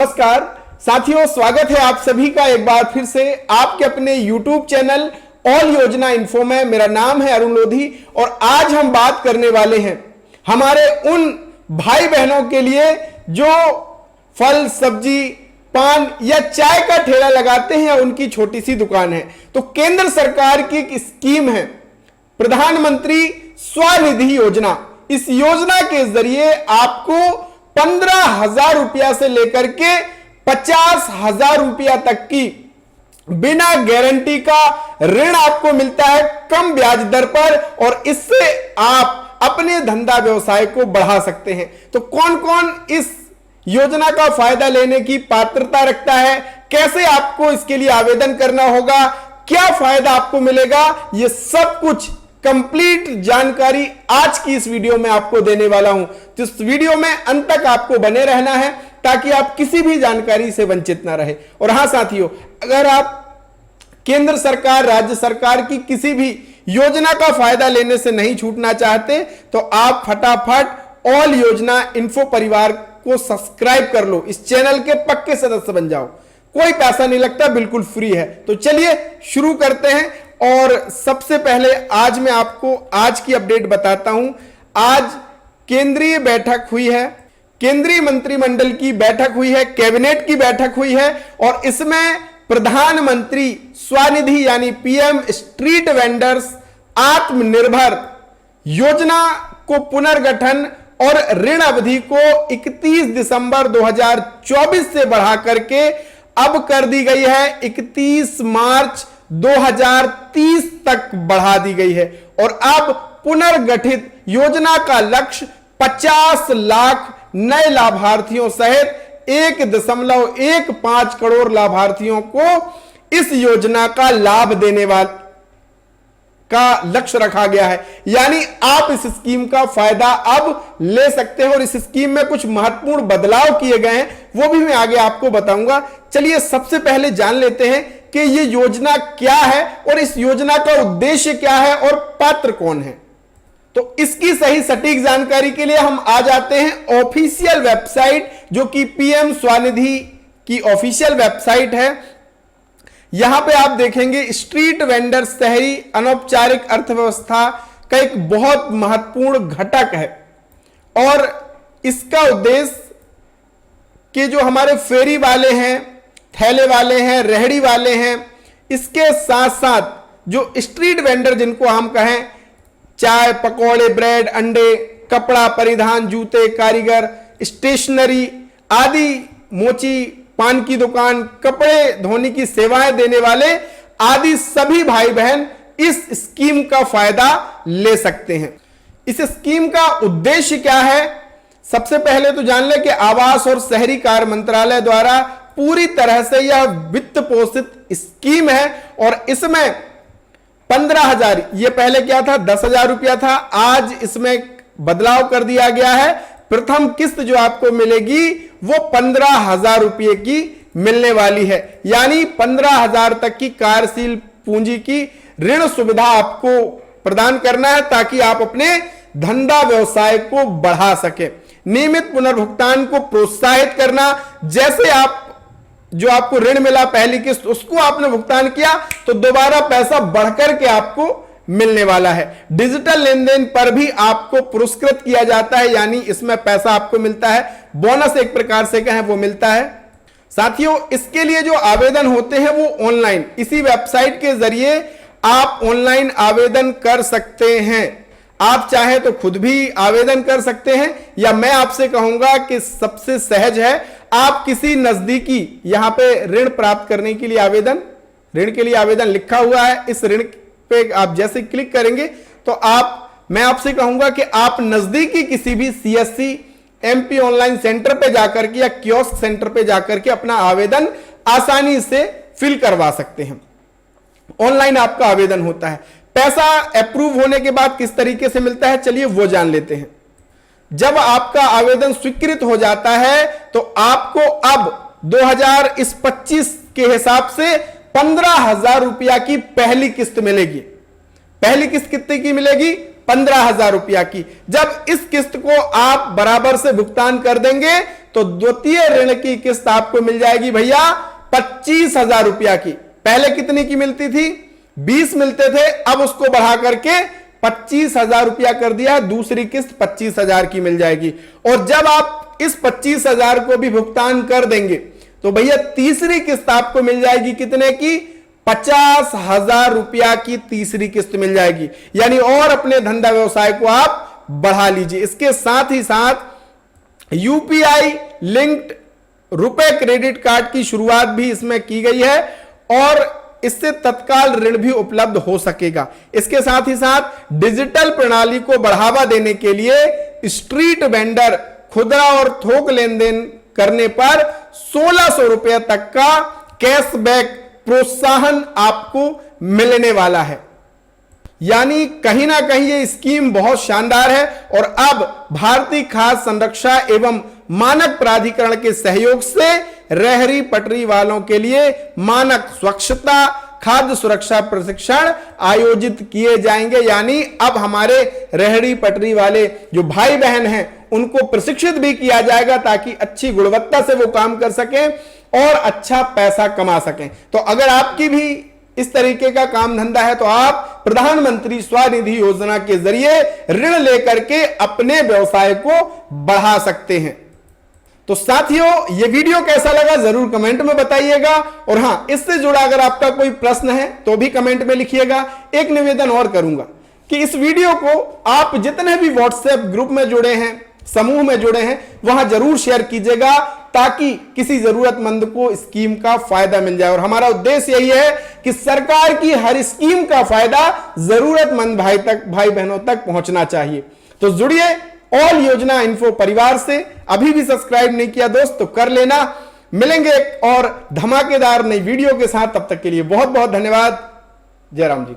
नमस्कार साथियों, स्वागत है आप सभी का एक बार फिर से आपके अपने YouTube चैनल ऑल योजना इन्फो में। मेरा नाम है अरुण लोधी और आज हम बात करने वाले हैं हमारे उन भाई बहनों के लिए जो फल, सब्जी, पान या चाय का ठेला लगाते हैं या उनकी छोटी सी दुकान है। तो केंद्र सरकार की एक स्कीम है प्रधानमंत्री स्वनिधि योजना। इस योजना के जरिए आपको 15,000 रुपया से लेकर के 50,000 रुपया तक की बिना गारंटी का ऋण आपको मिलता है कम ब्याज दर पर, और इससे आप अपने धंधा व्यवसाय को बढ़ा सकते हैं। तो कौन कौन इस योजना का फायदा लेने की पात्रता रखता है, कैसे आपको इसके लिए आवेदन करना होगा, क्या फायदा आपको मिलेगा, यह सब कुछ कंप्लीट जानकारी आज की इस वीडियो में आपको देने वाला हूं। तो इस वीडियो में अंत तक आपको बने रहना है ताकि आप किसी भी जानकारी से वंचित ना रहे। और हां साथियों, अगर आप केंद्र सरकार, राज्य सरकार की किसी भी योजना का फायदा लेने से नहीं छूटना चाहते तो आप फटाफट ऑल योजना इन्फो परिवार को सब्सक्राइब कर लो, इस चैनल के पक्के सदस्य बन जाओ। कोई पैसा नहीं लगता, बिल्कुल फ्री है। तो चलिए शुरू करते हैं। और सबसे पहले आज मैं आपको आज की अपडेट बताता हूं। आज केंद्रीय बैठक हुई है, केंद्रीय मंत्रिमंडल की बैठक हुई है, कैबिनेट की बैठक हुई है और इसमें प्रधानमंत्री स्वनिधि यानी पीएम स्ट्रीट वेंडर्स आत्मनिर्भर योजना को पुनर्गठन और ऋण अवधि को 31 दिसंबर 2024 से बढ़ा करके अब कर दी गई है 31 मार्च 2030 तक बढ़ा दी गई है। और अब पुनर्गठित योजना का लक्ष्य 50 लाख नए लाभार्थियों सहित 1.15 करोड़ लाभार्थियों को इस योजना का लाभ देने वाला का लक्ष्य रखा गया है। यानी आप इस स्कीम का फायदा अब ले सकते हैं और इस स्कीम में कुछ महत्वपूर्ण बदलाव किए गए हैं, वो भी मैं आगे आपको बताऊंगा। चलिए सबसे पहले जान लेते हैं कि ये योजना क्या है और इस योजना का उद्देश्य क्या है और पात्र कौन है। तो इसकी सही सटीक जानकारी के लिए हम आ जाते हैं ऑफिशियल वेबसाइट, जो कि पीएम स्वनिधि की ऑफिशियल वेबसाइट है। यहां पे आप देखेंगे स्ट्रीट वेंडर शहरी अनौपचारिक अर्थव्यवस्था का एक बहुत महत्वपूर्ण घटक है और इसका उद्देश्य कि जो हमारे फेरी वाले हैं, ठेले वाले हैं, रेहड़ी वाले हैं, इसके साथ साथ जो स्ट्रीट वेंडर जिनको हम कहें, चाय, पकौड़े, ब्रेड, अंडे, कपड़ा परिधान, जूते, कारीगर, स्टेशनरी आदि, मोची, पान की दुकान, कपड़े धोने की सेवाएं देने वाले आदि सभी भाई बहन इस स्कीम का फायदा ले सकते हैं। इस स्कीम का उद्देश्य क्या है, सबसे पहले तो जान ले कि आवास और शहरी कार्य मंत्रालय द्वारा पूरी तरह से यह वित्त पोषित स्कीम है और इसमें 15,000, ये पहले क्या था 10,000 रुपया था, आज इसमें बदलाव कर दिया गया है। प्रथम किस्त जो आपको मिलेगी वो 15,000 रुपये की मिलने वाली है। यानी 15,000 तक की कार्यशील पूंजी की ऋण सुविधा आपको प्रदान करना है ताकि आप अपने धंधा व्यवसाय को बढ़ा सके। नियमित पुनर्भुगतान को प्रोत्साहित करना, जैसे आप जो आपको ऋण मिला पहली किस्त उसको आपने भुगतान किया तो दोबारा पैसा बढ़कर के आपको मिलने वाला है। डिजिटल लेन देन पर भी आपको पुरस्कृत किया जाता है, यानी इसमें पैसा आपको मिलता है, बोनस एक प्रकार से कहें वो मिलता है। साथियों, इसके लिए जो आवेदन होते हैं वो ऑनलाइन, इसी वेबसाइट के जरिए आप ऑनलाइन आवेदन कर सकते हैं। आप चाहे तो खुद भी आवेदन कर सकते हैं या मैं आपसे कहूंगा कि सबसे सहज है आप किसी नजदीकी, यहां पे ऋण प्राप्त करने के लिए आवेदन, ऋण के लिए आवेदन लिखा हुआ है, इस ऋण पे आप जैसे क्लिक करेंगे तो मैं आपसे कहूंगा कि आप नजदीकी किसी भी सीएससी एमपी ऑनलाइन सेंटर पे जाकर के या कियोस्क सेंटर पे जाकर के अपना आवेदन आसानी से फिल करवा सकते हैं। ऑनलाइन आपका आवेदन होता है। पैसा अप्रूव होने के बाद किस तरीके से मिलता है, चलिए वो जान लेते हैं। जब आपका आवेदन स्वीकृत हो जाता है तो आपको अब 2025 के हिसाब से 15,000 रुपया की पहली किस्त मिलेगी। पहली किस्त कितने की मिलेगी, 15,000 रुपया की। जब इस किस्त को आप बराबर से भुगतान कर देंगे तो द्वितीय ऋण की किस्त आपको मिल जाएगी भैया 25,000 रुपया की। पहले कितने की मिलती थी? 20 मिलते थे, अब उसको बढ़ा करके 25,000 रुपया कर दिया, दूसरी किस्त 25,000 की मिल जाएगी। और जब आप इस 25,000 को भी भुगतान कर देंगे तो भैया तीसरी किस्त आपको मिल जाएगी कितने की? 50,000 रुपया की तीसरी किस्त मिल जाएगी। यानी और अपने धंधा व्यवसाय को आप बढ़ा लीजिए। इसके साथ ही साथ यूपीआई लिंक्ड रुपए क्रेडिट कार्ड की शुरुआत भी इसमें की गई है और इससे तत्काल ऋण भी उपलब्ध हो सकेगा। इसके साथ ही साथ डिजिटल प्रणाली को बढ़ावा देने के लिए स्ट्रीट वेंडर खुदरा और थोक लेन देन करने पर 1,600 रुपए तक का कैशबैक प्रोत्साहन आपको मिलने वाला है। यानी कहीं ना कहीं ये स्कीम बहुत शानदार है और अब भारतीय खाद्य संरक्षा एवं मानक प्राधिकरण के सहयोग से रेहड़ी पटरी वालों के लिए मानक स्वच्छता खाद्य सुरक्षा प्रशिक्षण आयोजित किए जाएंगे। यानी अब हमारे रेहड़ी पटरी वाले जो भाई बहन हैं उनको प्रशिक्षित भी किया जाएगा ताकि अच्छी गुणवत्ता से वो काम कर सकें और अच्छा पैसा कमा सकें। तो अगर आपकी भी इस तरीके का काम धंधा है तो आप प्रधानमंत्री स्वनिधि योजना के जरिए ऋण लेकर के अपने व्यवसाय को बढ़ा सकते हैं। तो साथियों, यह वीडियो कैसा लगा जरूर कमेंट में बताइएगा और हां, इससे जुड़ा अगर आपका कोई प्रश्न है तो भी कमेंट में लिखिएगा। एक निवेदन और करूंगा कि इस वीडियो को आप जितने भी व्हाट्सएप ग्रुप में जुड़े हैं, समूह में जुड़े हैं, वहां जरूर शेयर कीजिएगा ताकि किसी जरूरतमंद को स्कीम का फायदा मिल जाए। और हमारा उद्देश्य यही है कि सरकार की हर स्कीम का फायदा जरूरतमंद भाई बहनों तक पहुंचना चाहिए। तो जुड़िए ऑल योजना इन्फो परिवार से। अभी भी सब्सक्राइब नहीं किया दोस्त तो कर लेना। मिलेंगे एक और धमाकेदार नई वीडियो के साथ, तब तक के लिए बहुत बहुत धन्यवाद। जय राम जी।